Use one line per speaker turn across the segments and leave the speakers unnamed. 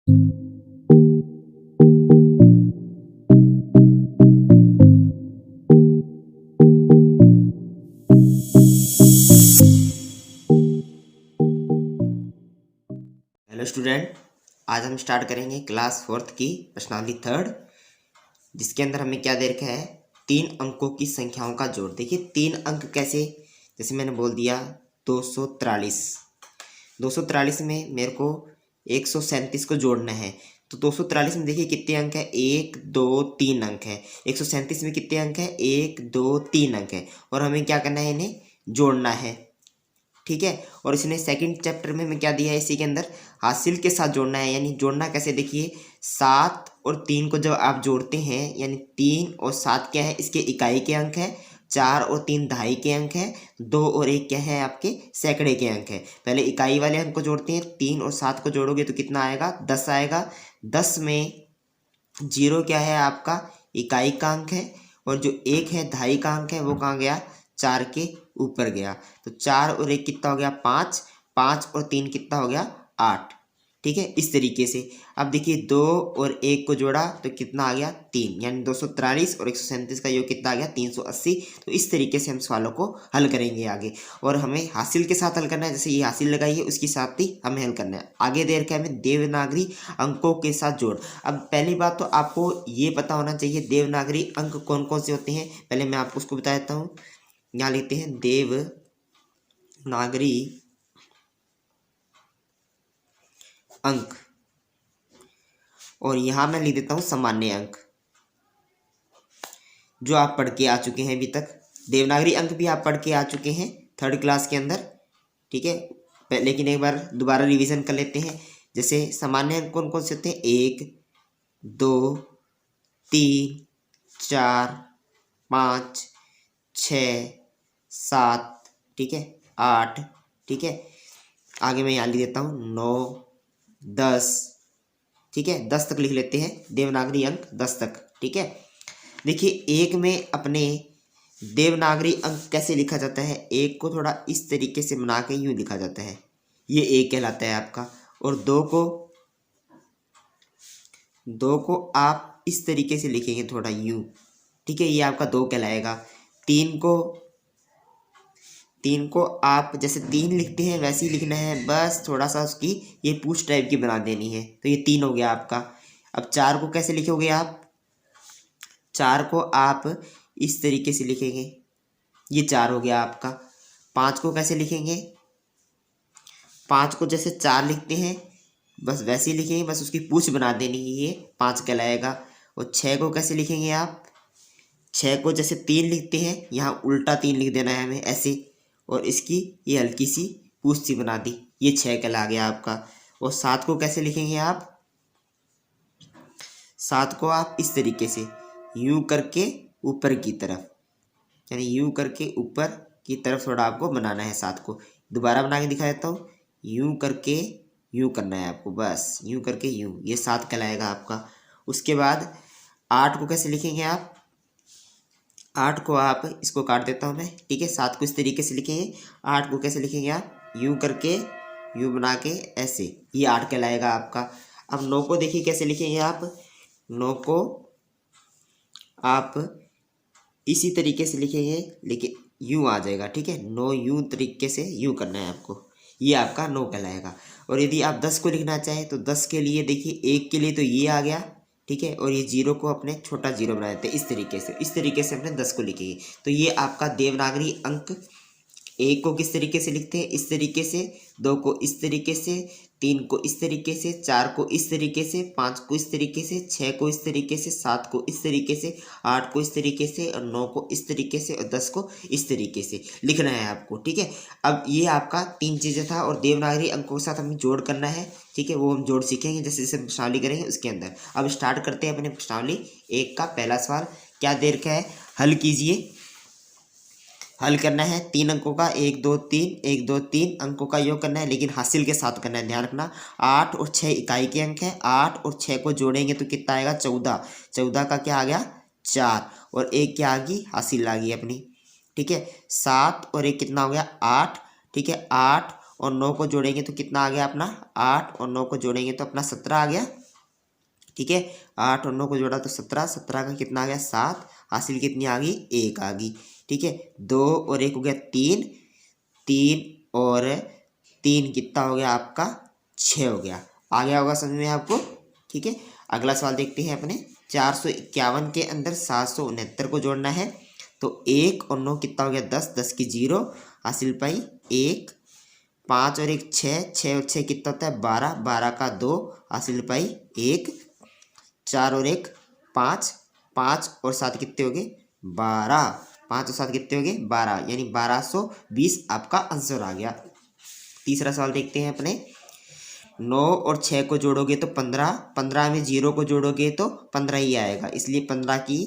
Hello student, आज हम start करेंगे क्लास 4th की प्रश्नावली 3rd, जिसके अंदर हमें क्या दे रखा है, 3 अंकों की संख्याओं का जोड़। देखिए 3 अंक कैसे, जैसे मैंने बोल दिया 243 में मेरे को 137 को जोड़ना है। तो 243 में देखिए कितने अंक है, 1 2 3 अंक है। 137 में कितने अंक है, 1 2 3 अंक है, और हमें क्या करना है, इन्हें जोड़ना है। ठीक है, और इसने सेकंड चैप्टर में क्या दिया है, इसी के अंदर हासिल के साथ जोड़ना है। यानी जोड़ना कैसे, देखिए 7 और 3 को जब आप जोड़ते हैं, यानी 3 और 7 क्या है, इसके इकाई के अंक है। 4 और 3 दहाई के अंक है। 2 और 1 क्या है, आपके सैकड़े के अंक है। पहले इकाई वाले अंक को जोड़ते हैं, 3 और 7 को जोड़ोगे तो कितना आएगा, 10 आएगा। 10 में 0 क्या है, आपका इकाई का अंक है, और जो 1 है दहाई का अंक है, वो कहाँ गया, 4 के ऊपर गया। तो 4 और 1 कितना हो गया, 5। 5 और 3 कितना हो गया, 8। ठीक है, इस तरीके से। अब देखिए 2 और 1 को जोड़ा तो कितना आ गया, 3। यानी 243 और 137 का योग कितना आ गया, 380। तो इस तरीके से हम सवालों को हल करेंगे आगे, और हमें हासिल के साथ हल करना है। जैसे ये हासिल लगाई है, उसके साथ ही हमें हल करना है। आगे देर के हमें देवनागरी अंकों के साथ जोड़। अब पहली बात तो आपको ये पता होना चाहिए देवनागरी अंक कौन कौन से होते हैं। पहले मैं आपको उसको बता देता हूँ। यहाँ लिखते हैं देवनागरी अंक, और यहाँ मैं लिख देता हूँ सामान्य अंक, जो आप पढ़ के आ चुके हैं अभी तक। देवनागरी अंक भी आप पढ़ के आ चुके हैं 3rd क्लास के अंदर। ठीक है, लेकिन एक बार दोबारा रिवीजन कर लेते हैं। जैसे सामान्य अंक कौन कौन से होते हैं, 1 2 3 4 5 6 7, ठीक है, 8। ठीक है, आगे मैं यहाँ लिख देता हूँ 9 10। ठीक है, 10 तक लिख लेते हैं, देवनागरी अंक 10 तक। ठीक है, देखिए एक में अपने देवनागरी अंक कैसे लिखा जाता है, एक को थोड़ा इस तरीके से बना के यूँ लिखा जाता है, ये एक कहलाता है आपका। और दो को आप इस तरीके से लिखेंगे, थोड़ा यूँ। ठीक है, ये आपका 2 कहलाएगा। 3 को आप जैसे 3 लिखते हैं वैसे ही लिखना है, बस थोड़ा सा उसकी ये पूछ टाइप की बना देनी है। तो ये 3 हो गया आपका। अब 4 को कैसे लिखोगे आप, 4 को आप इस तरीके से लिखेंगे, ये 4 हो गया आपका। 5 को कैसे लिखेंगे, 5 को जैसे 4 लिखते हैं बस वैसे ही लिखेंगे, बस उसकी पूछ बना देनी है, ये 5 कहलाएगा। और 6 को कैसे लिखेंगे आप, 6 को जैसे 3 लिखते हैं, यहाँ उल्टा 3 लिख देना है हमें ऐसे, और इसकी ये हल्की सी पूछ सी बना दी, ये 6 कहला गया आपका। और 7 को कैसे लिखेंगे आप, 7 को आप इस तरीके से यूं करके ऊपर की तरफ, यानी यूं करके ऊपर की तरफ थोड़ा आपको बनाना है। 7 को दोबारा बना के दिखा देता हूँ, यूं करके यूं करना है आपको, बस यूं करके यूं, ये 7 कहलाएगा आपका। उसके बाद 8 को कैसे लिखेंगे आप, 8 को आप इसको काट देता हूँ मैं। ठीक है, 7 को इस तरीके से लिखेंगे, 8 को कैसे लिखेंगे आप, यूं करके यूं बना के ऐसे, ये 8 कहलाएगा आपका। अब 9 को देखिए कैसे लिखेंगे आप, 9 को आप इसी तरीके से लिखेंगे, लेकिन यूं आ जाएगा। ठीक है, 9 यूं तरीके से यूं करना है आपको, ये आपका 9 कहलाएगा। और यदि आप 10 को लिखना चाहें तो 10 के लिए देखिए, 1 के लिए तो ये आ गया। ठीक है, और ये 0 को अपने छोटा 0 बना देते हैं इस तरीके से अपने 10 को लिखेंगे। तो ये आपका देवनागरी अंक। 1 को किस तरीके से लिखते हैं, इस तरीके से। 2 को इस तरीके से। 3 को इस तरीके से। 4 को इस तरीके से। 5 को इस तरीके से। 6 को इस तरीके से। 7 को इस तरीके से। 8 को इस तरीके से, और 9 को इस तरीके से, और 10 को इस तरीके से लिखना है आपको। ठीक है, अब ये आपका 3 चीज़ें था, और देवनागरी अंकों के साथ हमें जोड़ करना है। ठीक है, वो हम जोड़ सीखेंगे जैसे जैसे प्रश्नावली करेंगे उसके अंदर। अब स्टार्ट करते हैं अपने प्रश्नावली 1 का पहला सवाल। क्या देर का है, हल कीजिए। हल करना है 3 अंकों का, 1 2 3 अंकों का योग करना है, लेकिन हासिल के साथ करना है, ध्यान रखना। 8 और 6 इकाई के अंक है, 8 और 6 को जोड़ेंगे तो कितना आएगा, 14। 14 का क्या आ गया, 4, और 1 क्या आ गई, हासिल आ गई अपनी। ठीक है, 7 और 1 कितना हो गया, 8। ठीक है, 8 और 9 को जोड़ेंगे तो कितना आ गया अपना 8 और 9 को जोड़ेंगे तो अपना 17 आ गया। ठीक है, 8 और 9 को जोड़ा तो 17, 17 का कितना आ गया 7, हासिल कितनी आ गई 1 आ गई। ठीक है, 2 और 1 हो गया 3, 3 और 3 कितना हो गया आपका 6 हो गया। आ गया होगा समझ में आपको। ठीक है, अगला सवाल देखते हैं अपने। 451 के अंदर 769 को जोड़ना है तो 1 और 9 कितना हो गया 10, 10 की 0, हासिल पाई 1, 5 और 1 6, 6 और 6 कितना होता है 12, 12 का 2, हासिल पाई 1, 4 और 1 5, 5 और 7 कितने हो गए 12, 5 और 7 कितने हो गए 12, यानी 1220 आपका आंसर आ गया। तीसरा सवाल देखते हैं अपने। 9 और 6 को जोड़ोगे तो 15, 15 में 0 को जोड़ोगे तो 15 ही आएगा, इसलिए 15 की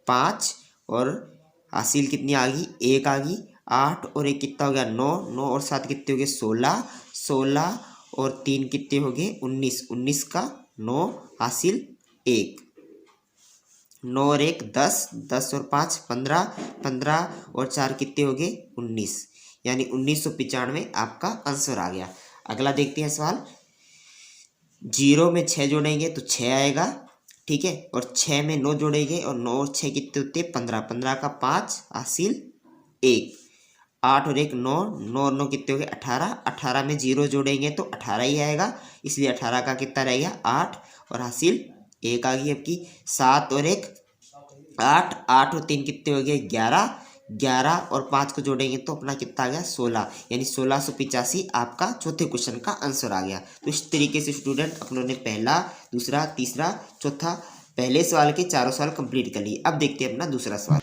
5 और हासिल कितनी आ गई 1 आ गई। 8 और 1 कितना हो गया 9, 9 और 7 कितने हो गए 16, 16 और 3 कितने हो गए 19, 19 का 9 हासिल 1, 9 और 1 10, 10 और 5 15, 15 और 4 कितने हो गए 19, यानी 1995 आपका आंसर आ गया। अगला देखते हैं सवाल। 0 में 6 जोड़ेंगे तो 6 आएगा। ठीक है, और 6 में 9 जोड़ेंगे और 9 और 6 कितने होते हैं 15, 15 का 5 हासिल 1, 8 और 1 9, 9 और 9 कितने हो गए 18, 18 में 0 जोड़ेंगे तो 18 ही आएगा, इसलिए 18 का कितना रहेगा 8 और हासिल 1 आ गई आपकी। 7 और 1 8, 8 और 3 कितने हो गए 11, 11 और 5 को जोड़ेंगे तो अपना कितना आ गया 16, यानी 1685 आपका चौथे क्वेश्चन का आंसर आ गया। तो इस तरीके से स्टूडेंट अपनों ने पहला, दूसरा, तीसरा, चौथा, पहले सवाल के चारों सवाल कंप्लीट कर लिए। अब देखते हैं अपना दूसरा सवाल।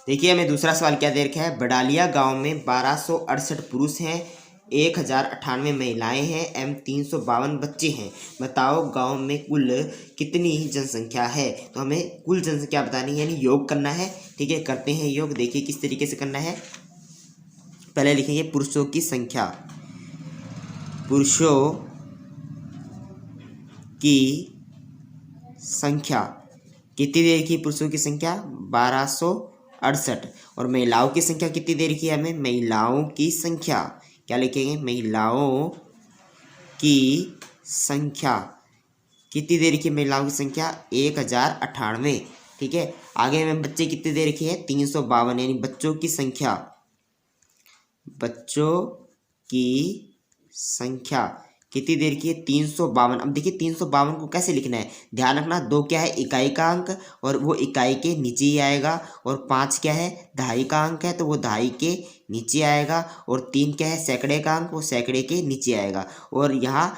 देखिए हमें दूसरा सवाल क्या दे रखा है। बडालिया गांव में 1268 पुरुष हैं, 1098 महिलाएं हैं एवं 352 बच्चे हैं। बताओ गांव में कुल कितनी जनसंख्या है। तो हमें कुल जनसंख्या बतानी है, यानी योग करना है। ठीक है, करते हैं योग। देखिए किस तरीके से करना है। पहले लिखेंगे पुरुषों की संख्या, पुरुषों की संख्या कितनी दे रखी है, पुरुषों की संख्या 1268 और महिलाओं की संख्या कितनी दे रखी है हमें, महिलाओं की संख्या क्या लिखेंगे, महिलाओं की संख्या कितनी दे रखी है, महिलाओं की संख्या 1098। ठीक है, आगे हमें बच्चे कितने दे रखे हैं 352, यानी बच्चों की संख्या, बच्चों की संख्या कितनी देर की है 352। अब देखिए 352 को कैसे लिखना है, ध्यान रखना 2 क्या है इकाई का अंक और वो इकाई के नीचे ही आएगा, और 5 क्या है दहाई का अंक है तो वो दहाई के नीचे आएगा, और 3 क्या है सैकड़े का अंक, वो सैकड़े के नीचे आएगा, और यहाँ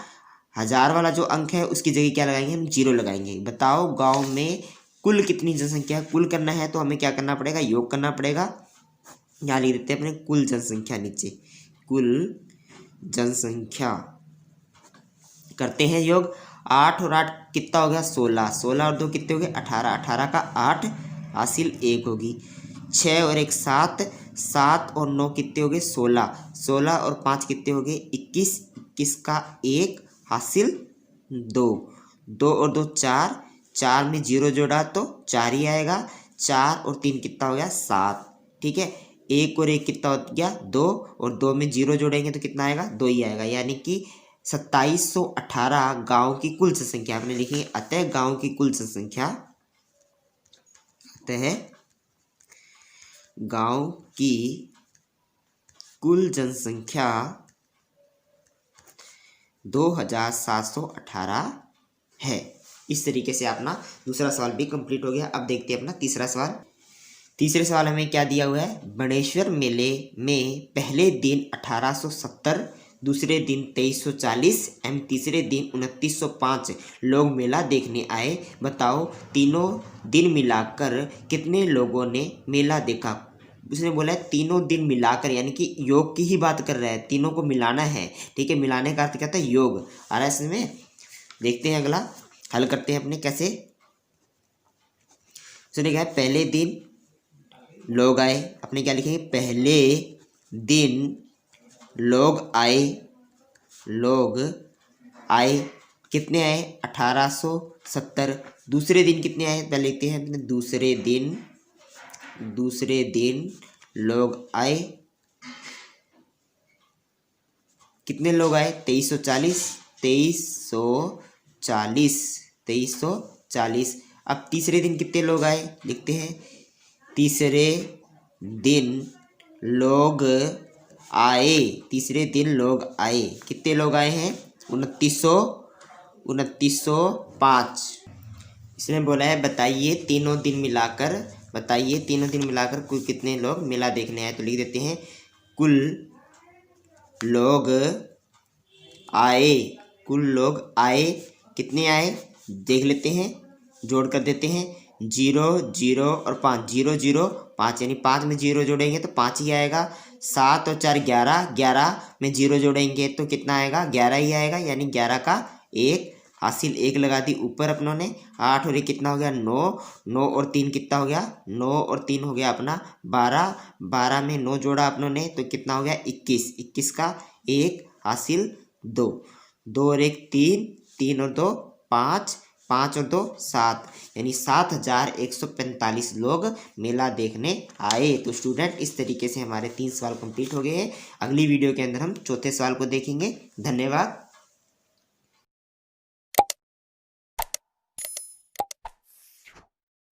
1000 वाला जो अंक है उसकी जगह क्या लगाएंगे हम 0 लगाएंगे। बताओ गाँव में कुल कितनी जनसंख्या है। कुल करना है तो हमें क्या करना पड़ेगा, योग करना पड़ेगा। यहाँ लिख देते हैं अपने कुल जनसंख्या नीचे, कुल जनसंख्या करते हैं योग। 8 और 8 कितना हो गया 16, 16 और 2 कितने हो गए 18, 18 का 8 हासिल 1 होगी। 6 और 1 7, 7 और 9 कितने हो गए 16, 16 और 5 कितने हो गए 21, 21 का 1 हासिल 2, 2 और 2 4, 4 में 0 जोड़ा तो 4 ही आएगा, 4 और 3 कितना हो गया 7। ठीक है, 1 और 1 कितना हो गया 2, और 2 में 0 जोड़ेंगे तो कितना आएगा 2 ही आएगा, यानी कि 2718 गांव की कुल जनसंख्या आपने लिखी है। अतः गांव की कुल जनसंख्या, अतः गांव की कुल जनसंख्या 2718 है। इस तरीके से अपना दूसरा सवाल भी कंप्लीट हो गया। अब देखते हैं अपना तीसरा सवाल। तीसरे सवाल हमें क्या दिया हुआ है, बनेश्वर मेले में पहले दिन 1870, दूसरे दिन 2340 एवं तीसरे दिन 2905 लोग मेला देखने आए। बताओ तीनों दिन मिलाकर कितने लोगों ने मेला देखा। उसने बोला है तीनों दिन मिलाकर, यानी कि योग की ही बात कर रहा है, तीनों को मिलाना है। ठीक है, मिलाने का अर्थ क्या होता है योग आ रहा है इसमें। देखते हैं अगला हल करते हैं अपने कैसे। उसने कहा पहले दिन लोग आए, अपने क्या लिखेंगे पहले दिन लोग आए, लोग आए कितने आए 1870। दूसरे दिन कितने आए पहले लिखते हैं अपने दूसरे दिन लोग आए कितने लोग आए? 2340। अब तीसरे दिन कितने लोग आए? लिखते हैं तीसरे दिन लोग आए। तीसरे दिन लोग आए। कितने लोग आए हैं? 2905। इसने बोला है बताइए तीनों दिन मिलाकर कुल कितने लोग मेला देखने आए। तो लिख देते हैं कुल लोग आए। कितने आए देख लेते हैं, जोड़ कर देते हैं 0 0 और 5, 0 0 5, यानी 5 में 0 जोड़ेंगे तो 5 ही आएगा। 7 और 4 11, 11 में 0 जोड़ेंगे तो कितना आएगा? 11 ही आएगा, यानी 11 का 1 हासिल 1 लगा दी ऊपर अपनों ने। 8 और 1 कितना हो गया? 9, 9 और 3 कितना हो गया? 9 और 3 हो गया अपना 12, 12 में 9 जोड़ा अपनों ने तो कितना हो गया? 21, 21 का 1 हासिल 2, 2 और 1 3, 3 और 2 5, 5 और 2 7, यानी 7145 लोग मेला देखने आए। तो स्टूडेंट इस तरीके से हमारे 3 सवाल कंप्लीट हो गए हैं। अगली वीडियो के अंदर हम चौथे सवाल को देखेंगे। धन्यवाद।